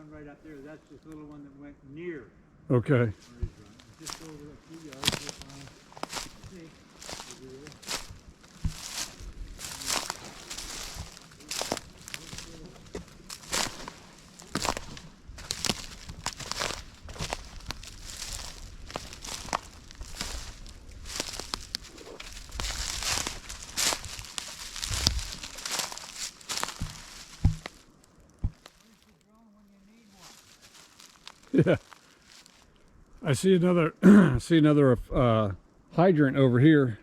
one right up there. That's this little one that went near Okay. Murray's Run. Just over a few yards. See, over there. Yeah. I see another I see another hydrant over here.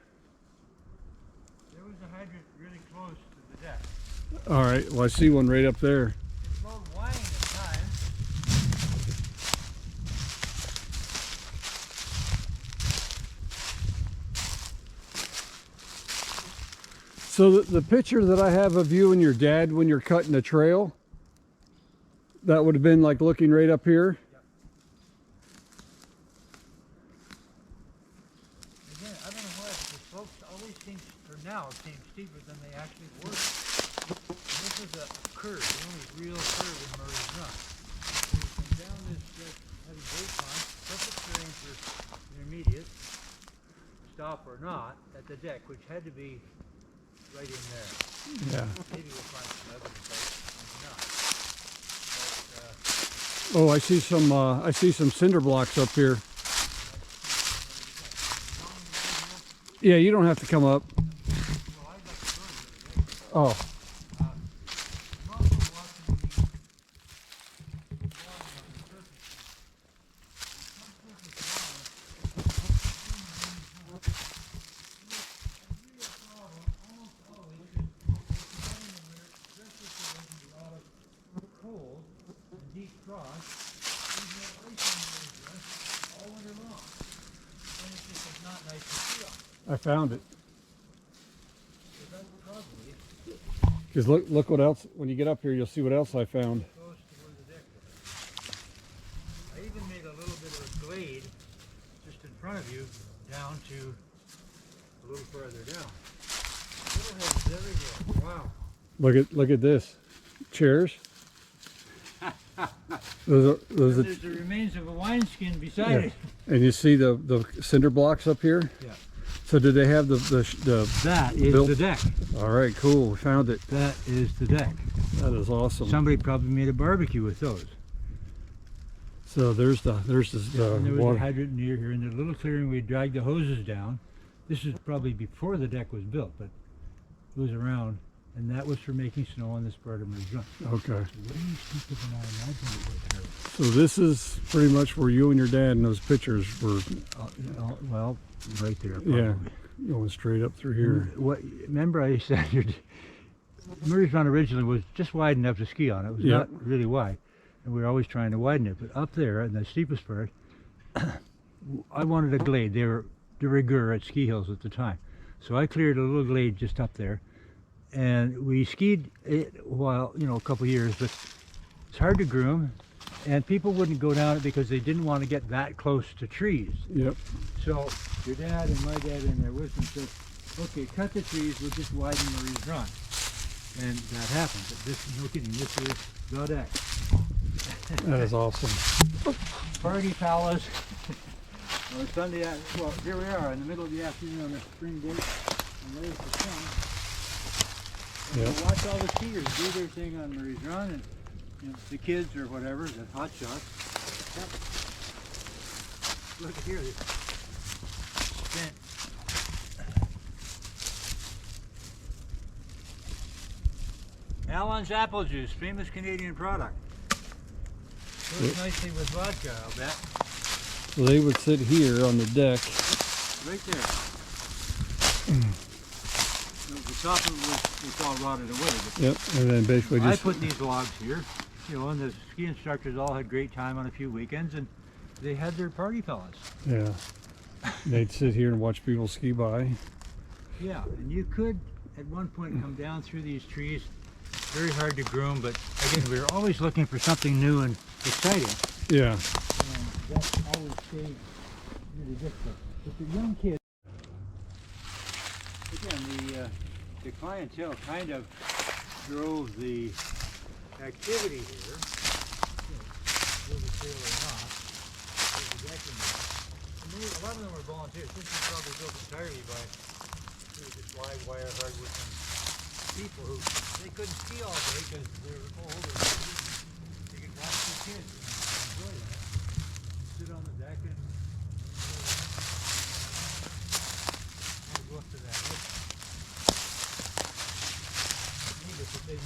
There was a hydrant really close to the deck. All right. Well, I see one right up there. It flowed whining at times. So the picture that I have of you and your dad when you're cutting the trail, that would have been like looking right up here. Yep. Again, I don't know why, but the slopes always seem, or now seem steeper than they actually were. And this is a curve, the only real curve in Murray's Run. So you come down this heavy boat pond, perfect terrain for intermediate, stop or not, at the deck, which had to be right in there. Yeah. Maybe we'll find some evidence of it, maybe not. Oh, I see some cinder blocks up here. Yeah, you don't have to come up. Oh. Cold and deep frost, there's no ice on the all winter long. And it's just not nice to see on. I found it. So that's probably Because look what else, when you get up here, you'll see what else I found. close to where the deck was. I even made a little bit of a glade just in front of you down to a little further down. Little heads everywhere. Wow. Look at this. Chairs. Those And are, there's the remains of a wineskin beside it. and you see the cinder blocks up here? Yeah. So did they have the That is built- the deck. all right, cool, we found it. That is the deck. That is awesome. Somebody probably made a barbecue with those. So there's the And there was a water. hydrant near here, in the little clearing we dragged the hoses down. This is probably before the deck was built, but it was around, and that was for making snow on this part of Murray's Run. Okay. Way steeper than I imagined it would have. So this is pretty much where you and your dad in those pictures were, Well, right there. Probably. yeah, going straight up through here. What? Remember, I said Murray's Run originally was just wide enough to ski on. It was Yeah. not really wide, and we were always trying to widen it. But up there, in the steepest part, I wanted a glade. They were de rigueur at ski hills at the time, so I cleared a little glade just up there, and we skied it while a couple years. But it's hard to groom, and people wouldn't go down it because they didn't want to get that close to trees. Yep. So your dad and my dad in their wisdom said, okay, cut the trees, we'll just widen Murray's Run. And that happened. But this, no kidding, this is the deck. That is awesome. Party palace. On Sunday, well, here we are in the middle of the afternoon on a spring day, and there's the sun. And Yep. we'll watch all the skiers do their thing on Murray's Run, and the kids or whatever, the hot shots. Look here, this vent. Allen's apple juice, famous Canadian product. Goes nicely with vodka, I'll bet. So they would sit here on the deck. Right there. The top of it was all rotted away. But Yep. And then basically I just put these logs here, and the ski instructors all had great time on a few weekends, and they had their party palace. yeah. They'd sit here and watch people ski by. Yeah, and you could at one point come down through these trees. Very hard to groom, but again, we were always looking for something new and exciting. Yeah. And that always stayed really difficult. But the young kids, again, the clientele kind of drove the activity here. trailer or not. There's a deck in there. And a lot of them were volunteers. This was probably built entirely by just live wire hardwood and people who they couldn't ski all day because they were older. They could watch the kids and enjoy that. Sit on the deck and go up to that edge. Needless to say,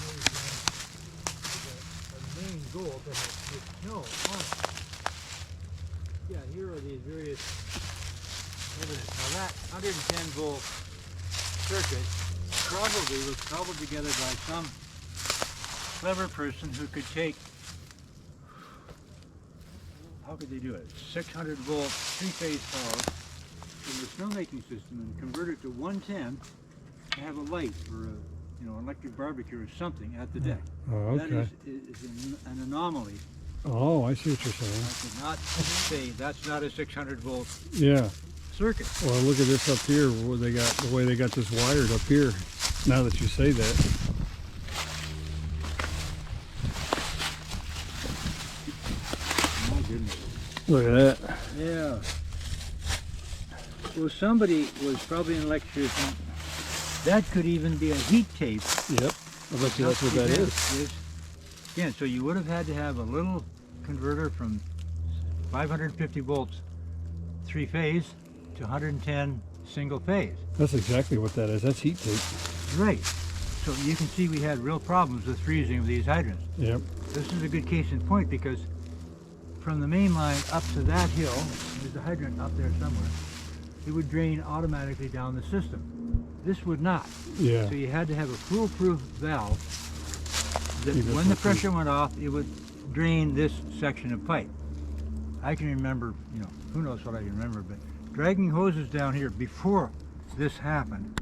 a main goal to have snow on it. Yeah, here are these various evidence. Now that 110 volt circuit probably was cobbled together by some clever person who could take, how could they do it? 600 volt three-phase power from the snowmaking system and convert it to 110 to have a light or a electric barbecue or something at the deck. Oh, okay. That is an anomaly. Oh, I see what you're saying. I could not say that's not a 600 volt Yeah. circuit. Well, look at this up here, where they got the way they got this wired up here. Now that you say that. My goodness. Look at that. Yeah. Well, somebody was probably an electrician. That could even be a heat tape. Yep. I bet you that's what that is. Again, so you would have had to have a little converter from 550 volts three-phase to 110 single-phase. That's exactly what that is. That's heat tape. Right. So you can see we had real problems with freezing of these hydrants. Yep. This is a good case in point because from the main line up to that hill, there's a hydrant up there somewhere, it would drain automatically down the system. This would not. Yeah. So you had to have a foolproof valve that Keep it when the foolproof. pressure went off, it would drain this section of pipe. I can remember, who knows what I can remember, but dragging hoses down here before this happened